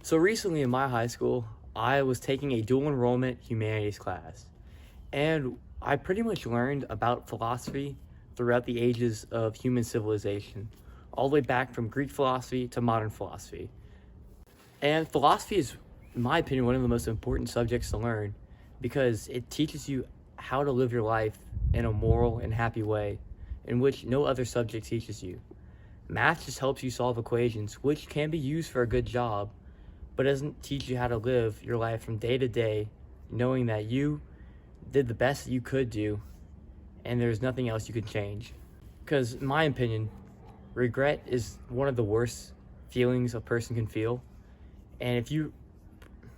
So recently in my high school, I was taking a dual enrollment humanities class, and I pretty much learned about philosophy throughout the ages of human civilization, all the way back from Greek philosophy to modern philosophy. And philosophy is, in my opinion, one of the most important subjects to learn because it teaches you how to live your life in a moral and happy way in which no other subject teaches you. Math just helps you solve equations, which can be used for a good job, but doesn't teach you how to live your life from day to day, knowing that you did the best that you could do and there's nothing else you can change. Because, in my opinion, regret is one of the worst feelings a person can feel. And if you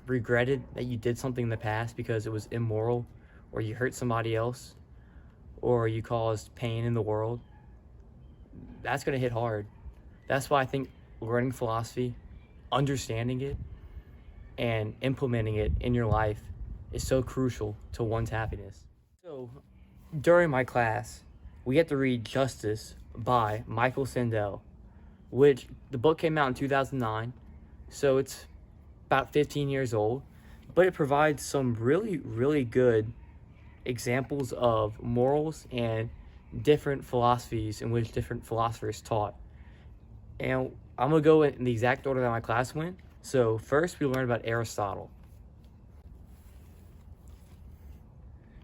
regretted that you did something in the past because it was immoral, or you hurt somebody else, or you caused pain in the world, that's going to hit hard. That's why I think learning philosophy, understanding it, and implementing it in your life is so crucial to one's happiness. So, during my class, we had to read Justice by Michael Sandel, which the book came out in 2009, so it's about 15 years old, but it provides some really, really good examples of morals and different philosophies in which different philosophers taught. And I'm going to go in the exact order that my class went. So first we learned about Aristotle.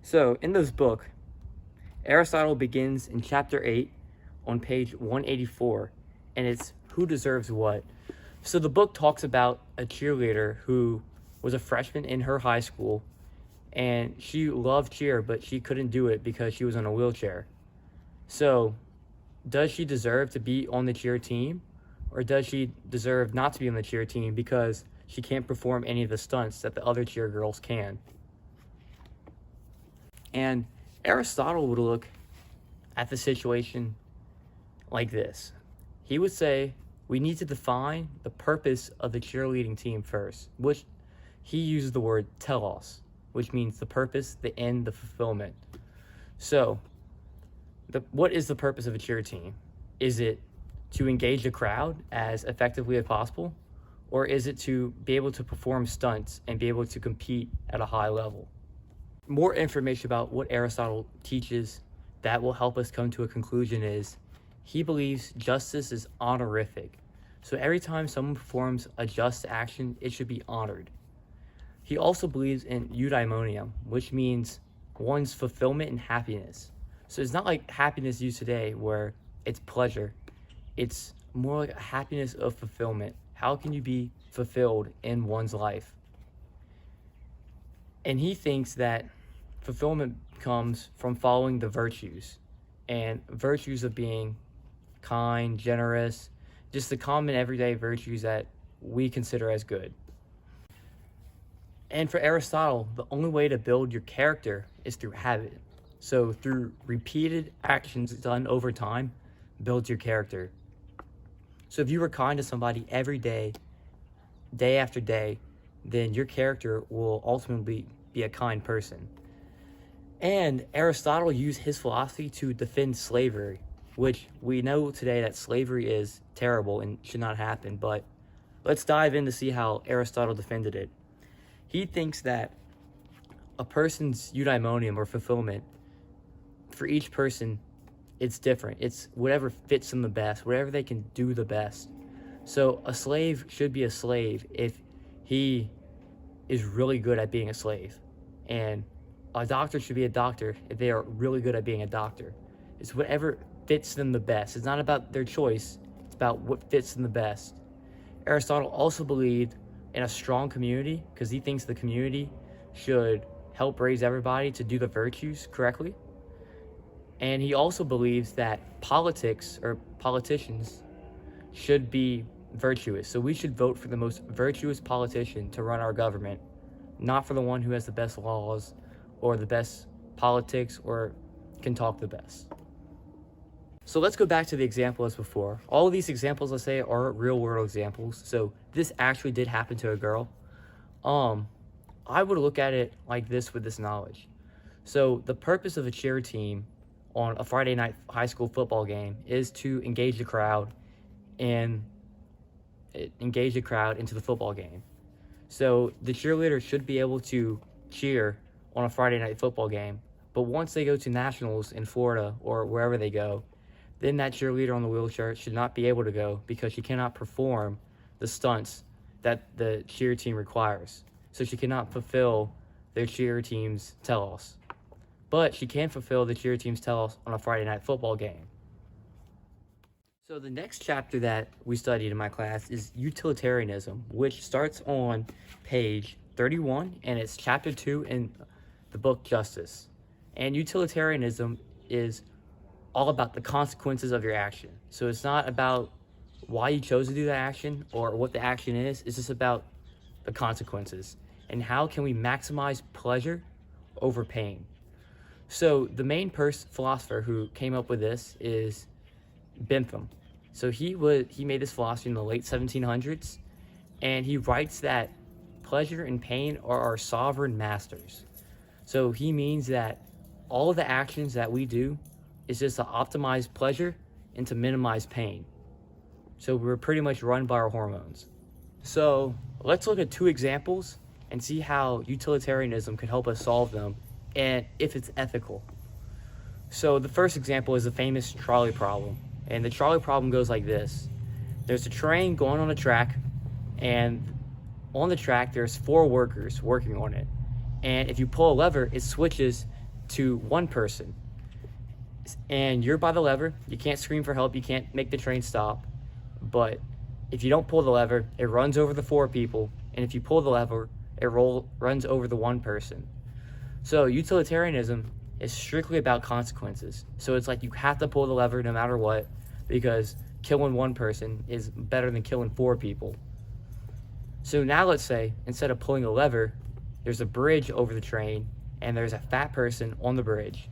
So in this book, Aristotle begins in chapter 8 on page 184, and it's who deserves what. So the book talks about a cheerleader who was a freshman in her high school, and she loved cheer, but she couldn't do it because she was in a wheelchair. So does she deserve to be on the cheer team, or does she deserve not to be on the cheer team because she can't perform any of the stunts that the other cheer girls can? And Aristotle would look at the situation like this. He would say, we need to define the purpose of the cheerleading team first, which he uses the word telos, which means the purpose, the end, the fulfillment. So, what is the purpose of a cheer team? Is it to engage the crowd as effectively as possible? Or is it to be able to perform stunts and be able to compete at a high level? More information about what Aristotle teaches that will help us come to a conclusion is he believes justice is honorific. So every time someone performs a just action, it should be honored. He also believes in eudaimonium, which means one's fulfillment and happiness. So it's not like happiness used today where it's pleasure. It's more like a happiness of fulfillment. How can you be fulfilled in one's life? And he thinks that fulfillment comes from following the virtues, and virtues of being kind, generous, just the common everyday virtues that we consider as good. And for Aristotle, the only way to build your character is through habit. So through repeated actions done over time, builds your character. So if you were kind to somebody every day, day after day, then your character will ultimately be a kind person. And Aristotle used his philosophy to defend slavery, which we know today that slavery is terrible and should not happen, but let's dive in to see how Aristotle defended it. He thinks that a person's eudaimonium or fulfillment, for each person, it's different. It's whatever fits them the best, whatever they can do the best. So a slave should be a slave if he is really good at being a slave. And a doctor should be a doctor if they are really good at being a doctor. It's whatever fits them the best. It's not about their choice. It's about what fits them the best. Aristotle also believed in a strong community because he thinks the community should help raise everybody to do the virtues correctly. And he also believes that politics or politicians should be virtuous. So we should vote for the most virtuous politician to run our government, not for the one who has the best laws or the best politics or can talk the best. So let's go back to the example as before. All of these examples, let's say, are real world examples. So this actually did happen to a girl. I would look at it like this with this knowledge. So the purpose of a cheer team on a Friday night high school football game is to engage the crowd and engage the crowd into the football game. So the cheerleader should be able to cheer on a Friday night football game, but once they go to nationals in Florida or wherever they go, then that cheerleader on the wheelchair should not be able to go because she cannot perform the stunts that the cheer team requires. So she cannot fulfill their cheer team's telos. But she can fulfill the cheer team's telos on a Friday night football game. So the next chapter that we studied in my class is utilitarianism, which starts on page 31, and it's chapter 2 in the book Justice. And utilitarianism is all about the consequences of your action. So it's not about why you chose to do that action or what the action is. It's just about the consequences and how can we maximize pleasure over pain. So the main philosopher who came up with this is Bentham. So he made this philosophy in the late 1700s, and he writes that pleasure and pain are our sovereign masters. So he means that all of the actions that we do is just to optimize pleasure and to minimize pain. So we're pretty much run by our hormones. So let's look at 2 examples and see how utilitarianism could help us solve them and if it's ethical. So the first example is the famous trolley problem. And the trolley problem goes like this. There's a train going on a track, and on the track there's 4 workers working on it. And if you pull a lever, it switches to one person. And you're by the lever, you can't scream for help, you can't make the train stop. But if you don't pull the lever, it runs over the 4 people, and if you pull the lever, it runs over the 1 person. So utilitarianism is strictly about consequences. So it's like you have to pull the lever no matter what, because killing 1 person is better than killing 4 people. So now let's say, instead of pulling a lever, there's a bridge over the train, and there's a fat person on the bridge.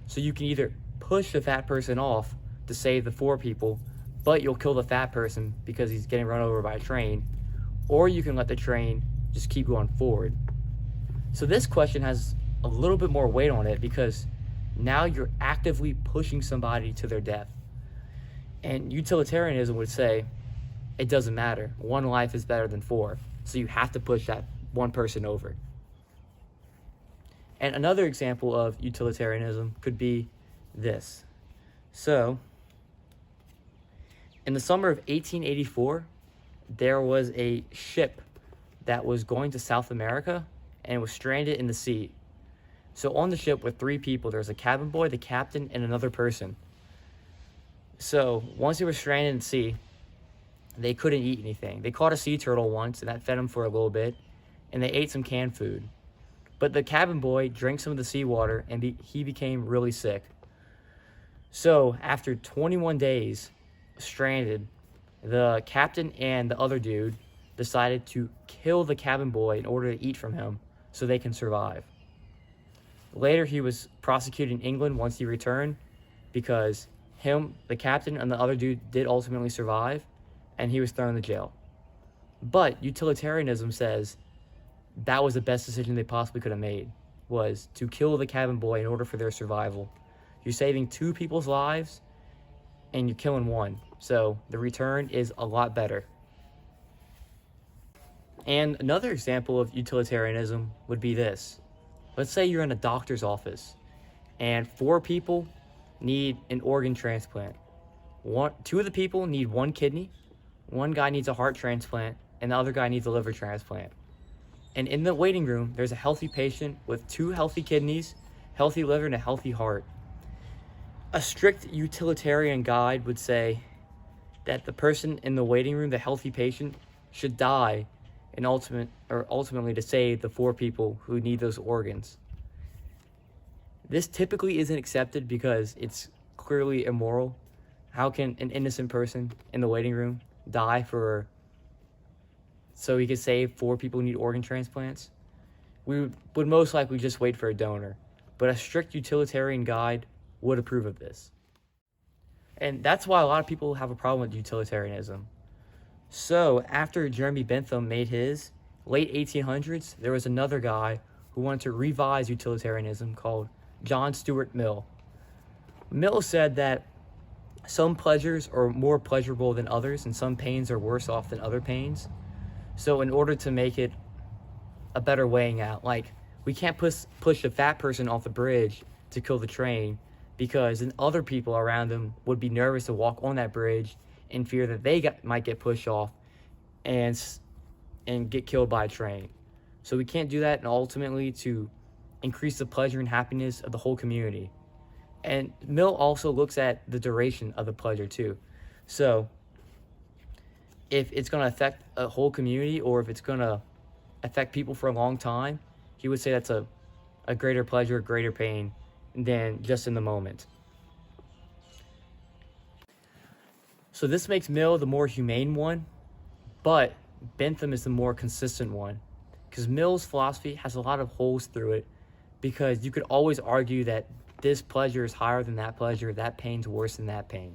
So you can either push the fat person off to save the 4 people, but you'll kill the fat person because he's getting run over by a train, or you can let the train just keep going forward. So this question has a little bit more weight on it because now you're actively pushing somebody to their death. And utilitarianism would say it doesn't matter. 1 life is better than 4. So you have to push that 1 person over. And another example of utilitarianism could be this. So in the summer of 1884, there was a ship that was going to South America and was stranded in the sea. So on the ship were 3 people. There was a cabin boy, the captain, and another person. So once they were stranded in the sea, they couldn't eat anything. They caught a sea turtle once, and that fed them for a little bit, and they ate some canned food. But the cabin boy drank some of the seawater, and he became really sick. So after 21 days stranded, the captain and the other dude decided to kill the cabin boy in order to eat from him so they can survive. Later, he was prosecuted in England once he returned because the captain, and the other dude did ultimately survive, and he was thrown in jail. But utilitarianism says that was the best decision they possibly could have made, was to kill the cabin boy in order for their survival. You're saving 2 people's lives, and you're killing 1. So the return is a lot better. And another example of utilitarianism would be this. Let's say you're in a doctor's office, and 4 people need an organ transplant. 2 of the people need 1 kidney, 1 guy needs a heart transplant, and the other guy needs a liver transplant. And in the waiting room, there's a healthy patient with 2 healthy kidneys, healthy liver, and a healthy heart. A strict utilitarian guide would say that the person in the waiting room, the healthy patient, should die ultimately to save the 4 people who need those organs. This typically isn't accepted because it's clearly immoral. How can an innocent person in the waiting room die so he could save 4 people who need organ transplants? We would most likely just wait for a donor, but a strict utilitarian guide would approve of this. And that's why a lot of people have a problem with utilitarianism. So after Jeremy Bentham made his, late 1800s, there was another guy who wanted to revise utilitarianism called John Stuart Mill. Mill said that some pleasures are more pleasurable than others, and some pains are worse off than other pains. So in order to make it a better weighing out, like, we can't push a fat person off the bridge to kill the train, because then other people around them would be nervous to walk on that bridge in fear that might get pushed off and get killed by a train. So we can't do that, and ultimately to increase the pleasure and happiness of the whole community. And Mill also looks at the duration of the pleasure too. So if it's going to affect a whole community, or if it's going to affect people for a long time, he would say that's a greater pleasure, greater pain than just in the moment. So this makes Mill the more humane one, but Bentham is the more consistent one, because Mill's philosophy has a lot of holes through it, because you could always argue that this pleasure is higher than that pleasure, that pain's worse than that pain.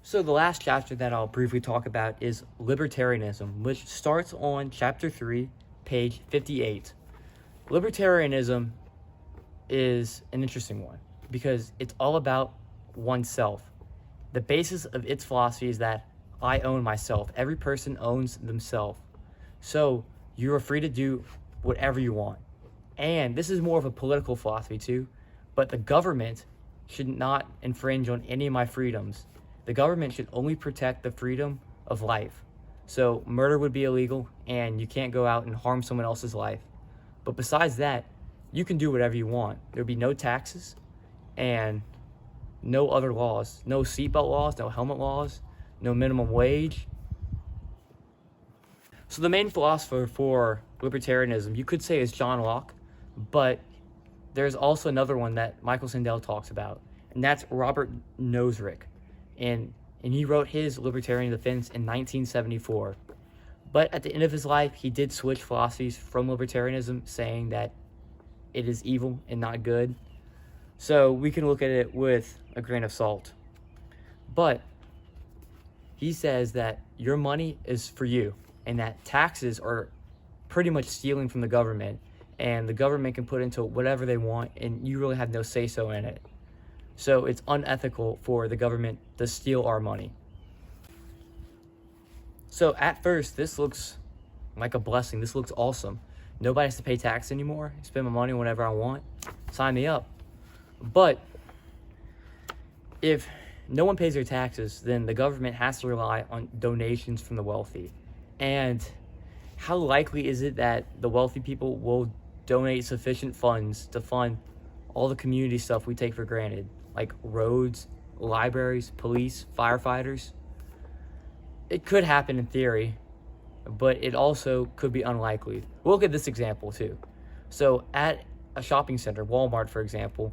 So the last chapter that I'll briefly talk about is libertarianism, which starts on chapter 3, page 58. Libertarianism is an interesting one because it's all about oneself. The basis of its philosophy is that I own myself. Every person owns themselves. So you are free to do whatever you want. And this is more of a political philosophy too, but the government should not infringe on any of my freedoms. The government should only protect the freedom of life. So murder would be illegal, and you can't go out and harm someone else's life. But besides that, you can do whatever you want. There would be no taxes and no other laws. No seatbelt laws, no helmet laws, no minimum wage. So the main philosopher for libertarianism, you could say, is John Locke, but there's also another one that Michael Sandel talks about, and that's Robert Nozick. And he wrote his Libertarian Defense in 1974. But at the end of his life, he did switch philosophies from libertarianism, saying that it is evil and not good. So we can look at it with a grain of salt. But he says that your money is for you, and that taxes are pretty much stealing from the government, and the government can put into whatever they want, and you really have no say-so in it. So it's unethical for the government to steal our money. So at first, this looks like a blessing. This looks awesome. Nobody has to pay tax anymore. Spend my money whenever I want. Sign me up. But if no one pays their taxes, then the government has to rely on donations from the wealthy. And how likely is it that the wealthy people will donate sufficient funds to fund all the community stuff we take for granted, like roads, libraries, police, firefighters? It could happen in theory, but it also could be unlikely. We'll look at this example too. So at a shopping center, Walmart for example,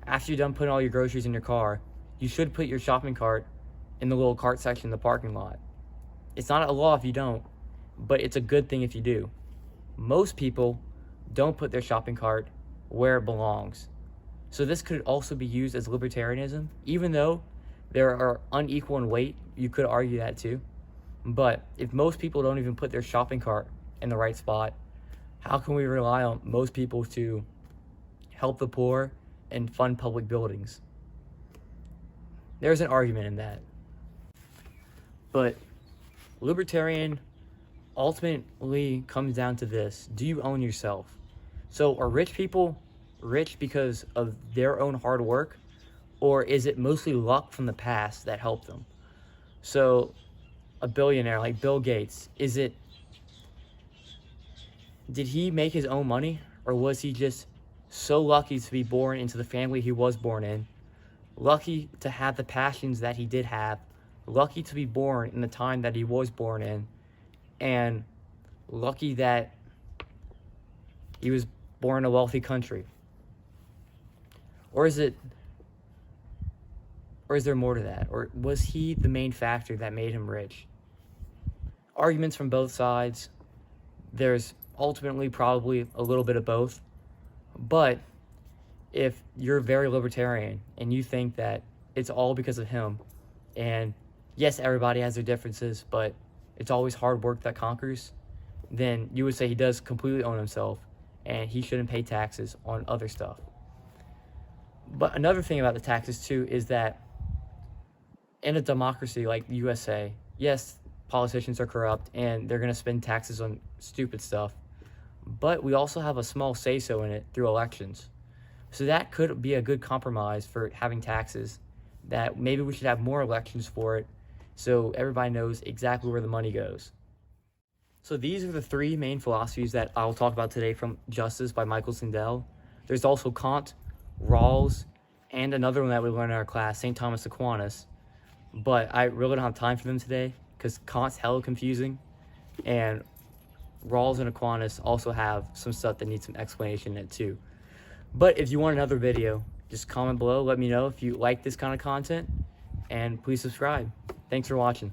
after you're done putting all your groceries in your car, you should put your shopping cart in the little cart section in the parking lot. It's not a law if you don't, but it's a good thing if you do. Most people don't put their shopping cart where it belongs. So this could also be used as libertarianism, even though there are unequal in weight. You could argue that too. But if most people don't even put their shopping cart in the right spot, how can we rely on most people to help the poor and fund public buildings? There's an argument in that. But libertarian ultimately comes down to this: do you own yourself? So are rich people rich because of their own hard work, or is it mostly luck from the past that helped them? So a billionaire like Bill Gates, did he make his own money, or was he just so lucky to be born into the family he was born in, lucky to have the passions that he did have, lucky to be born in the time that he was born in, and lucky that he was born in a wealthy country? Or is there more to that? Or was he the main factor that made him rich? Arguments from both sides. There's ultimately probably a little bit of both. But if you're very libertarian and you think that it's all because of him, and yes, everybody has their differences, but it's always hard work that conquers, then you would say he does completely own himself and he shouldn't pay taxes on other stuff. But another thing about the taxes too is that in a democracy like USA, yes, politicians are corrupt and they're going to spend taxes on stupid stuff, but we also have a small say-so in it through elections. So that could be a good compromise for having taxes, that maybe we should have more elections for it so everybody knows exactly where the money goes. So these are the three main philosophies that I'll talk about today from Justice by Michael Sandel. There's also Kant, Rawls, and another one that we learned in our class, St. Thomas Aquinas. But I really don't have time for them today because Kant's hella confusing, and Rawls and Aquinas also have some stuff that needs some explanation in it too. But if you want another video, just comment below, let me know if you like this kind of content, and please subscribe. Thanks for watching.